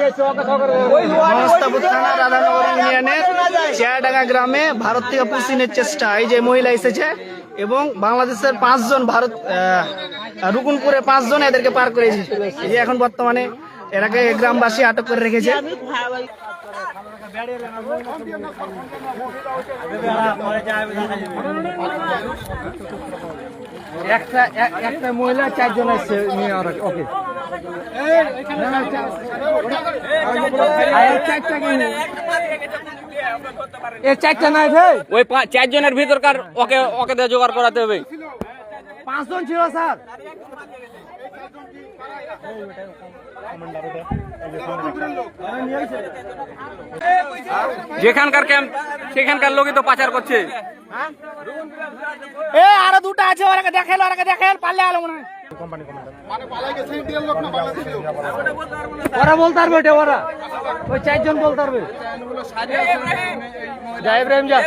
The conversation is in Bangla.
মহস্তাপুর থানা রাধানগর ইউনিয়নের চেয়ারডাঙ্গা গ্রামে ভারত থেকে পুষিনের চেষ্টা। এই যে মহিলা এসেছে এবং বাংলাদেশের 5 জন ভারত রুকুনপুরে 5 জন এদেরকে পার করেছে। এই যে এখন বর্তমানে এরাকে গ্রামবাসী আটক করে রেখেছে। একটা মহিলা 4 জন আসছে নিয়ে ওকে চারটা নাই ভাই, ওই 4 জনের ভিতরকার ওকে ওকে দিয়ে জোগাড় করাতে হবে। 5 জন ছিল স্যার। যেখানকার ক্যাম্প সেখানকার লোকই তো পাচার করছে। আরো দুটো আছে, ওরাকে দেখেন পারলে আলো মনে হয় ওরা বলতে পারবে, ওরা ওই 4 জন বলতে পারবে। যা ইব্রাহিম যা।